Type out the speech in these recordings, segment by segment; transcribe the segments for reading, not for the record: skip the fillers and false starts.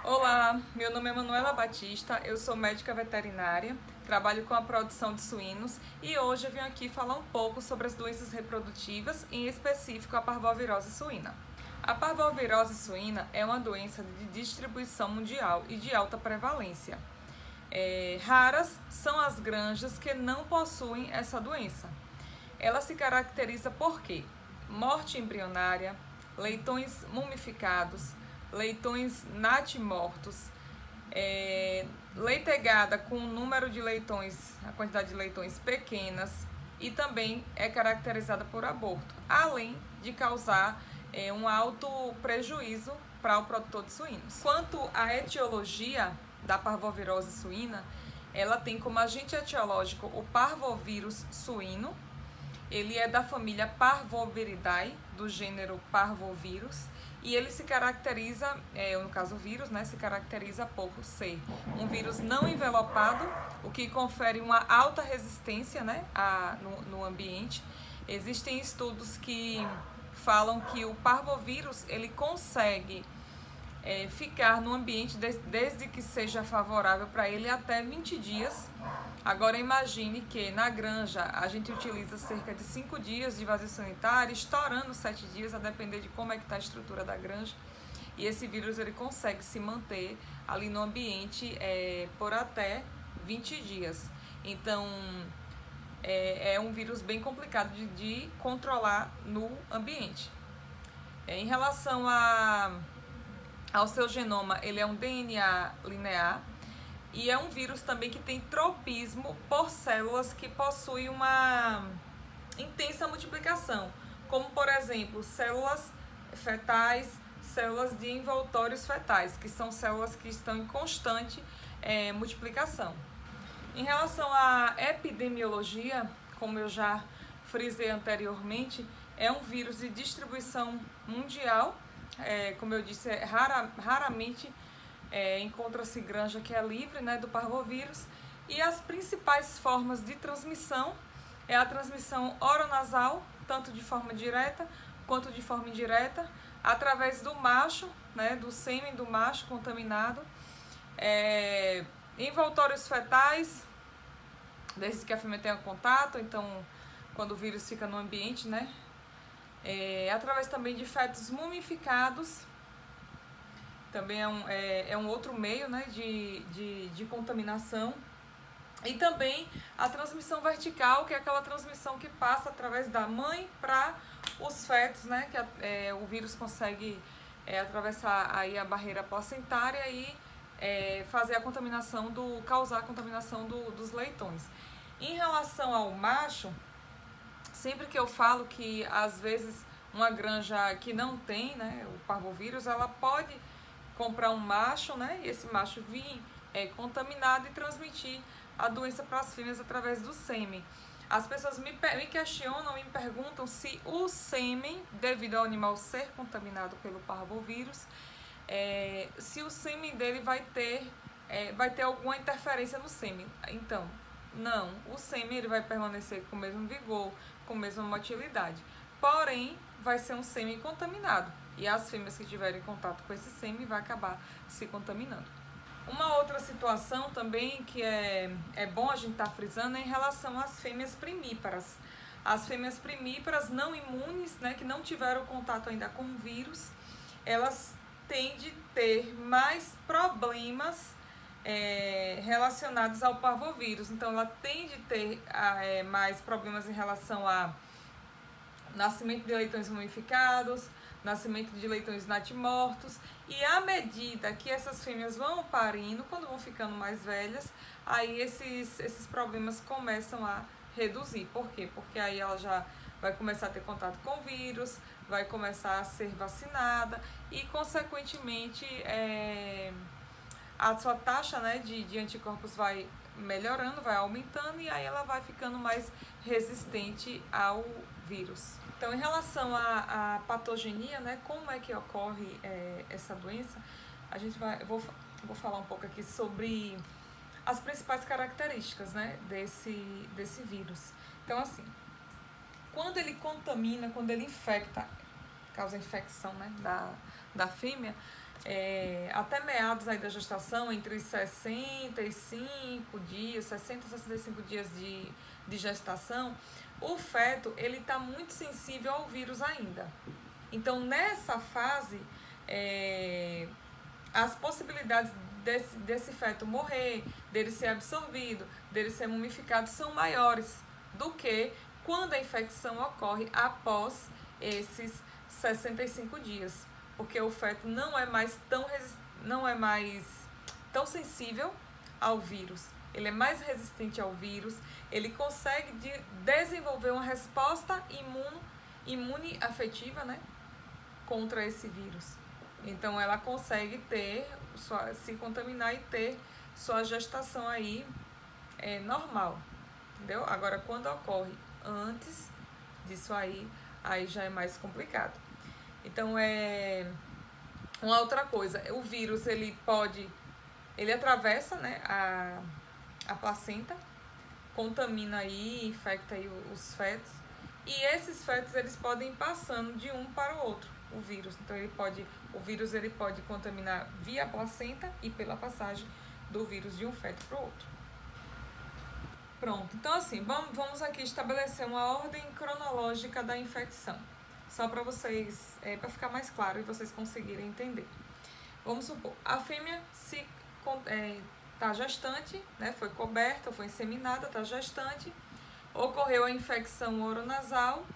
Olá, meu nome é Manuela Batista, eu sou médica veterinária, trabalho com a produção de suínos e hoje eu vim aqui falar um pouco sobre as doenças reprodutivas, em específico a parvovirose suína. A parvovirose suína é uma doença de distribuição mundial e de alta prevalência. Raras são as granjas que não possuem essa doença. Ela se caracteriza por quê? Morte embrionária, leitões mumificados, leitões natimortos, leitegada com o número de leitões, a quantidade de leitões pequenas e também é caracterizada por aborto, além de causar um alto prejuízo para o produtor de suínos. Quanto à etiologia da parvovirose suína, ela tem como agente etiológico o parvovírus suíno. Ele é da família Parvoviridae, do gênero Parvovírus, e ele se caracteriza, no caso o vírus, se caracteriza por ser um vírus não envelopado, o que confere uma alta resistência no ambiente. Existem estudos que falam que o parvovírus ele consegue ficar no ambiente desde que seja favorável para ele até 20 dias. Agora imagine que na granja a gente utiliza cerca de 5 dias de vazio sanitário, estourando 7 dias, a depender de como é que está a estrutura da granja. E esse vírus ele consegue se manter ali no ambiente por até 20 dias. Então é um vírus bem complicado de controlar no ambiente. Em relação ao seu genoma, ele é um DNA linear e é um vírus também que tem tropismo por células que possuem uma intensa multiplicação, como por exemplo, células fetais, células de envoltórios fetais, que são células que estão em constante multiplicação. Em relação à epidemiologia, como eu já frisei anteriormente, é um vírus de distribuição mundial. Como eu disse, raramente encontra-se granja que é livre do parvovírus. E as principais formas de transmissão é a transmissão oronasal, tanto de forma direta quanto de forma indireta, através do macho, do sêmen do macho contaminado, envoltórios fetais, desde que a fêmea tenha contato, então quando o vírus fica no ambiente, através também de fetos mumificados, também é um outro meio de contaminação. E também a transmissão vertical, que é aquela transmissão que passa através da mãe para os fetos, que o vírus consegue atravessar aí a barreira placentária e fazer a contaminação, causar a contaminação dos leitões. Em relação ao macho, sempre que eu falo que às vezes uma granja que não tem o parvovírus, ela pode comprar um macho, e esse macho vir contaminado e transmitir a doença para as fêmeas através do sêmen. As pessoas me questionam, me perguntam se o sêmen, devido ao animal ser contaminado pelo parvovírus, se o sêmen dele vai ter alguma interferência no sêmen. Então, não, o sêmen ele vai permanecer com o mesmo vigor, com a mesma motilidade, porém vai ser um sêmen contaminado e as fêmeas que tiverem contato com esse sêmen vai acabar se contaminando. Uma outra situação também que é bom a gente estar frisando é em relação às fêmeas primíparas. As fêmeas primíparas não imunes, que não tiveram contato ainda com o vírus, elas tendem a ter mais problemas relacionados ao parvovírus. Então ela tende a ter mais problemas em relação a nascimento de leitões mumificados, nascimento de leitões natimortos, e à medida que essas fêmeas vão parindo, quando vão ficando mais velhas, aí esses problemas começam a reduzir. Por quê? Porque aí ela já vai começar a ter contato com o vírus, vai começar a ser vacinada e, consequentemente, a sua taxa de anticorpos vai melhorando, vai aumentando e aí ela vai ficando mais resistente ao vírus. Então, em relação à patogenia, como é que ocorre essa doença, eu vou falar um pouco aqui sobre as principais características desse vírus. Então, assim, quando ele contamina, quando ele infecta, causa infecção da fêmea, até meados aí da gestação, entre 65 dias, 60 a 65 dias de gestação, o feto ele está muito sensível ao vírus ainda. Então, nessa fase, as possibilidades desse feto morrer, dele ser absorvido, dele ser mumificado, são maiores do que quando a infecção ocorre após esses 65 dias. Porque o feto não é mais tão sensível ao vírus. Ele é mais resistente ao vírus, ele consegue desenvolver uma resposta imune afetiva, né, contra esse vírus. Então ela consegue se contaminar e ter sua gestação aí normal, entendeu? Agora quando ocorre antes disso aí já é mais complicado. Então uma outra coisa, o vírus ele atravessa, né, a placenta, contamina aí, infecta aí os fetos, e esses fetos eles podem ir passando de um para o outro, o vírus. Então o vírus ele pode contaminar via placenta e pela passagem do vírus de um feto para o outro. Pronto, então assim, vamos aqui estabelecer uma ordem cronológica da infecção, só para vocês, para ficar mais claro e vocês conseguirem entender. Vamos supor, a fêmea está gestante, né, foi coberta, foi inseminada, está gestante, ocorreu a infecção oronasal,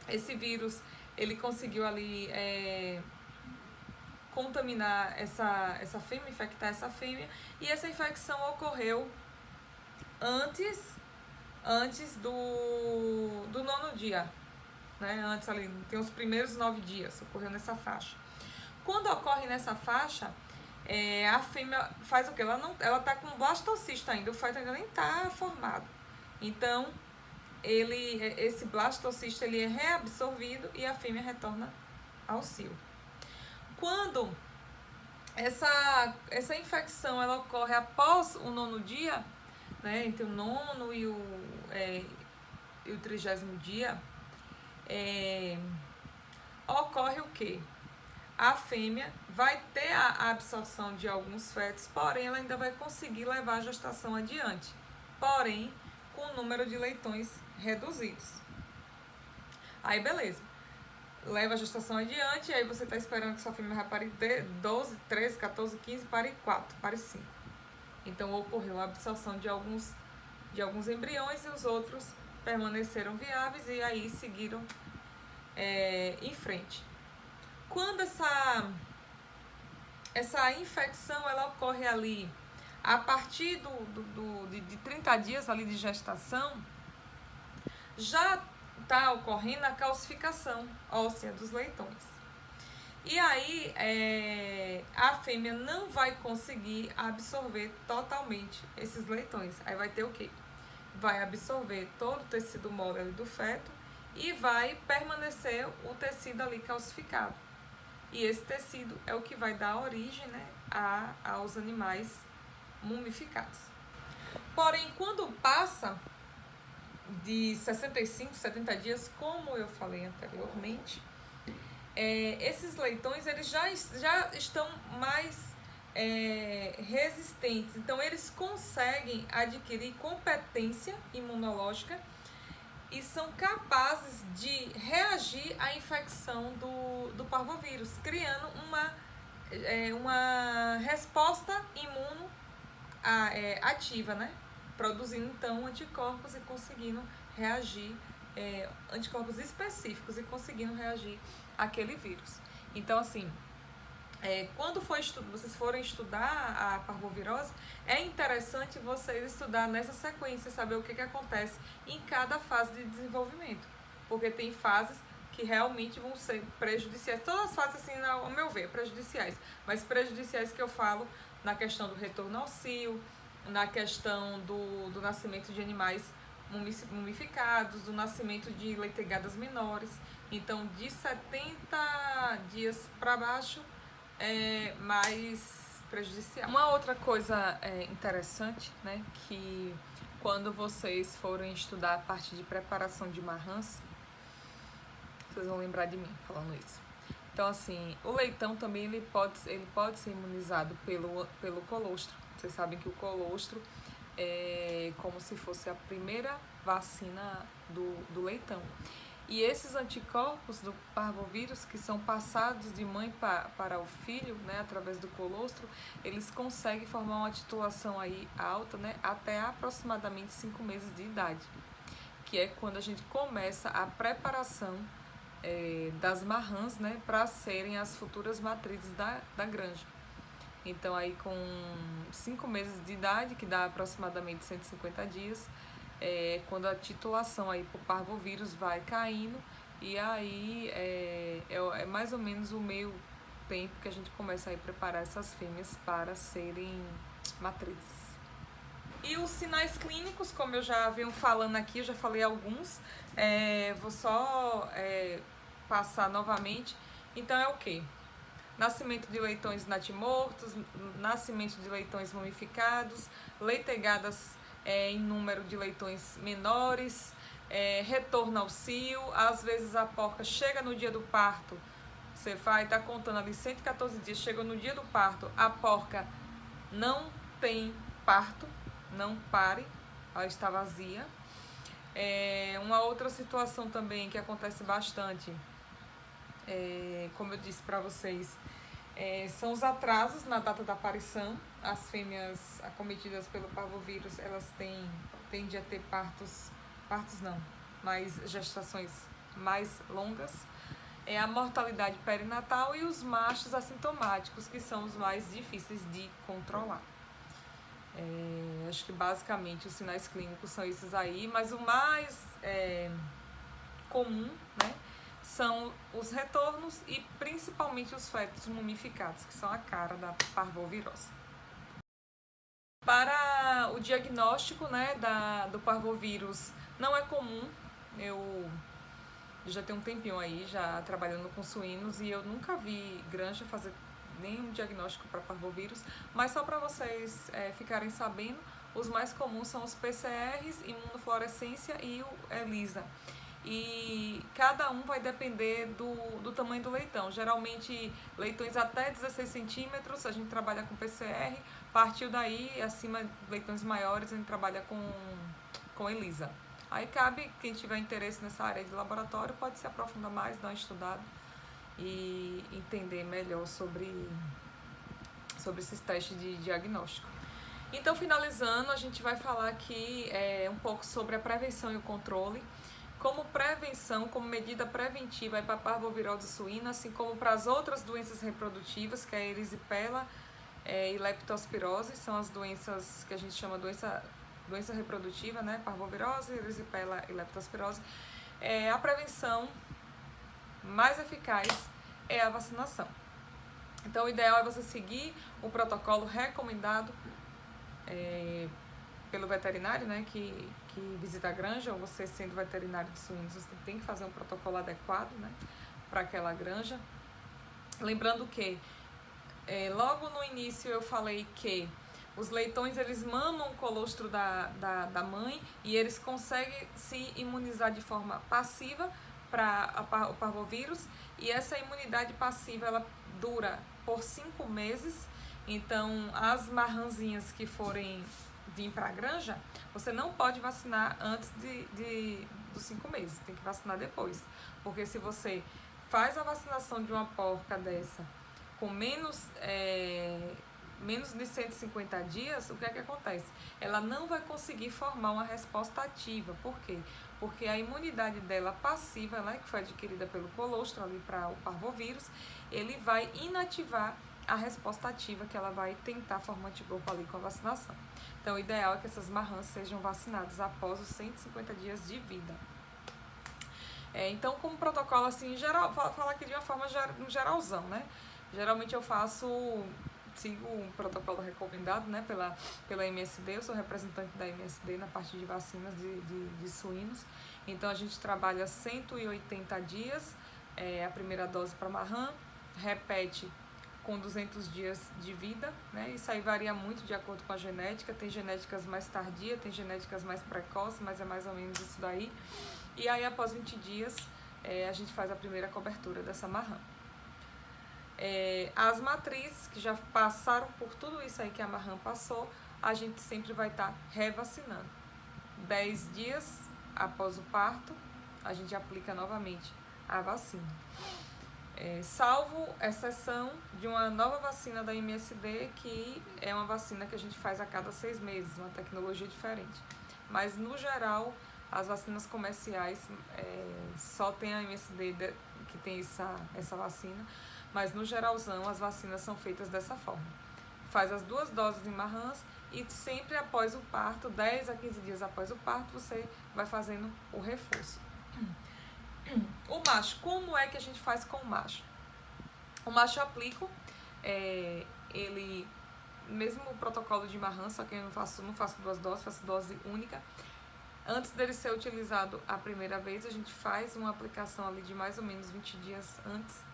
esse vírus ele conseguiu ali contaminar essa fêmea, infectar essa fêmea, e essa infecção ocorreu antes do 9º dia, né? Antes ali, tem os primeiros 9 dias, ocorreu nessa faixa. Quando ocorre nessa faixa, a fêmea faz o quê? Ela tá com blastocisto ainda, o feto ainda nem está formado. Então, esse blastocisto ele é reabsorvido e a fêmea retorna ao cio. Quando essa infecção ela ocorre após o 9º dia, né, entre o 9º e o 30º dia, ocorre o quê? A fêmea vai ter a absorção de alguns fetos, porém ela ainda vai conseguir levar a gestação adiante, porém com o número de leitões reduzidos. Aí beleza, leva a gestação adiante, aí você está esperando que sua fêmea vai parir 12, 13, 14, 15, pare 4, pare 5. Então ocorreu a absorção de alguns embriões e os outros permaneceram viáveis e aí seguiram em frente. Quando essa infecção ela ocorre ali a partir de 30 dias ali de gestação, já está ocorrendo a calcificação óssea dos leitões. E aí a fêmea não vai conseguir absorver totalmente esses leitões. Aí vai ter o quê? Vai absorver todo o tecido mole ali do feto e vai permanecer o tecido ali calcificado. E esse tecido é o que vai dar origem, né, aos animais mumificados. Porém, quando passa de 65, 70 dias, como eu falei anteriormente, esses leitões eles já estão mais resistentes. Então, eles conseguem adquirir competência imunológica e são capazes de reagir à infecção do parvovírus, criando uma resposta imune ativa, né? Produzindo então anticorpos e conseguindo reagir, anticorpos específicos e conseguindo reagir àquele vírus. Então, assim, quando vocês forem estudar a parvovirose, é interessante vocês estudar nessa sequência, saber o que acontece em cada fase de desenvolvimento, porque tem fases que realmente vão ser prejudiciais, todas as fases, assim, ao meu ver, prejudiciais, mas prejudiciais que eu falo na questão do retorno ao cio, na questão do nascimento de animais mumificados, do nascimento de leitegadas menores. Então, de 70 dias para baixo, mais prejudicial. Uma outra coisa interessante, né, que quando vocês forem estudar a parte de preparação de marrans, vocês vão lembrar de mim falando isso. Então, assim, o leitão também ele pode ser imunizado pelo colostro. Vocês sabem que o colostro é como se fosse a primeira vacina do leitão. E esses anticorpos do parvovírus, que são passados de mãe para o filho, né, através do colostro, eles conseguem formar uma titulação aí alta, né, até aproximadamente 5 meses de idade, que é quando a gente começa a preparação das marrãs, né, para serem as futuras matrizes da granja. Então, aí com 5 meses de idade, que dá aproximadamente 150 dias, quando a titulação aí por parvovírus vai caindo, e aí é mais ou menos o meio tempo que a gente começa a preparar essas fêmeas para serem matrizes. E os sinais clínicos, como eu já venho falando aqui, eu já falei alguns, vou só passar novamente. Então é o que? Nascimento de leitões natimortos, nascimento de leitões mumificados, leitegadas em número de leitões menores, retorno ao cio. Às vezes a porca chega no dia do parto, você vai estar contando ali 114 dias, chega no dia do parto, a porca não tem parto, não pare, ela está vazia. Uma outra situação também que acontece bastante, como eu disse para vocês, são os atrasos na data da aparição. As fêmeas acometidas pelo parvovírus, elas tendem a ter partos não, mas gestações mais longas. A mortalidade perinatal e os machos assintomáticos, que são os mais difíceis de controlar. Acho que basicamente os sinais clínicos são esses aí, mas o mais comum, né, são os retornos e principalmente os fetos mumificados, que são a cara da parvovirose. Para o diagnóstico, né, do parvovírus, não é comum. Eu já tenho um tempinho aí já trabalhando com suínos e eu nunca vi granja fazer nenhum diagnóstico para parvovírus, mas só para vocês ficarem sabendo, os mais comuns são os PCRs, imunofluorescência e o ELISA. E cada um vai depender do tamanho do leitão. Geralmente, leitões até 16 centímetros, a gente trabalha com PCR. Partiu daí, acima de leitões maiores, a gente trabalha com ELISA. Aí cabe, quem tiver interesse nessa área de laboratório, pode se aprofundar mais, dar uma estudada e entender melhor sobre esses testes de diagnóstico. Então, finalizando, a gente vai falar aqui um pouco sobre a prevenção e o controle. Como prevenção, como medida preventiva para a parvovirose suína, assim como para as outras doenças reprodutivas, que é a erisipela e leptospirose, são as doenças que a gente chama doença reprodutiva, né? Parvovirose, erisipela e leptospirose. A prevenção mais eficaz é a vacinação. Então, o ideal é você seguir o protocolo recomendado pelo veterinário, né, que visita a granja, ou você sendo veterinário de suínos, você tem que fazer um protocolo adequado, né, para aquela granja. Lembrando que logo no início eu falei que os leitões, eles mamam o colostro da mãe e eles conseguem se imunizar de forma passiva para o parvovírus, e essa imunidade passiva ela dura por 5 meses. Então, as marranzinhas que forem vir para a granja, você não pode vacinar antes dos 5 meses, tem que vacinar depois. Porque se você faz a vacinação de uma porca dessa com menos de 150 dias, o que é que acontece? Ela não vai conseguir formar uma resposta ativa. Por quê? Porque a imunidade dela passiva, né, que foi adquirida pelo colostro ali para o parvovírus, ele vai inativar a resposta ativa que ela vai tentar formar anticorpo ali com a vacinação. Então, o ideal é que essas marrãs sejam vacinadas após os 150 dias de vida. Então, como protocolo, assim, em geral, vou falar aqui de uma forma geralzão, né? Geralmente eu sigo um protocolo recomendado, né, pela MSD. Eu sou representante da MSD na parte de vacinas de suínos. Então, a gente trabalha 180 dias, a primeira dose para marrã, repete com 200 dias de vida, né? Isso aí varia muito de acordo com a genética. Tem genéticas mais tardias, tem genéticas mais precoces, mas é mais ou menos isso daí. E aí, após 20 dias, a gente faz a primeira cobertura dessa marrã. As matrizes que já passaram por tudo isso aí que a Marram passou, a gente sempre vai estar revacinando. 10 dias após o parto, a gente aplica novamente a vacina. Salvo exceção de uma nova vacina da MSD, que é uma vacina que a gente faz a cada 6 meses, uma tecnologia diferente. Mas, no geral, as vacinas comerciais só tem a MSD que tem essa vacina, mas, no geralzão, as vacinas são feitas dessa forma. Faz as 2 doses em Marrans e sempre após o parto, 10 a 15 dias após o parto, você vai fazendo o reforço. O macho, como é que a gente faz com o macho? O macho eu aplico, ele, mesmo o protocolo de Marran, só que eu não faço 2 doses, faço dose única. Antes dele ser utilizado a primeira vez, a gente faz uma aplicação ali de mais ou menos 20 dias antes,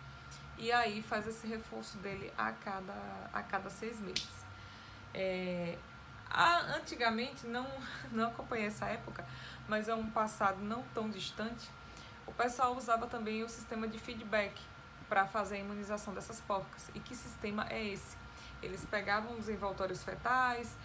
e aí faz esse reforço dele a cada 6 meses. Antigamente, não acompanhei essa época, mas é um passado não tão distante, o pessoal usava também o sistema de feedback para fazer a imunização dessas porcas. E que sistema é esse? Eles pegavam os envoltórios fetais,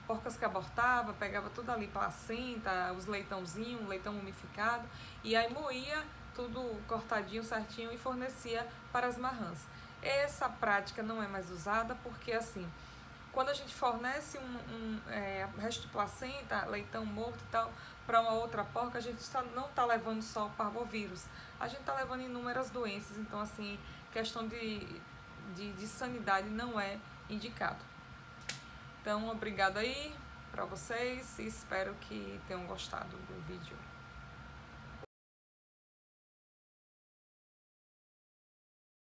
porcas que abortavam, pegava tudo ali, placenta, os leitãozinhos, leitão umificado, e aí moía tudo cortadinho, certinho e fornecia para as marrãs. Essa prática não é mais usada porque, assim, quando a gente fornece resto de placenta, leitão morto e tal, para uma outra porca, a gente não está levando só o parvovírus, a gente está levando inúmeras doenças. Então, assim, questão de sanidade não é indicado. Então, obrigado aí para vocês e espero que tenham gostado do vídeo.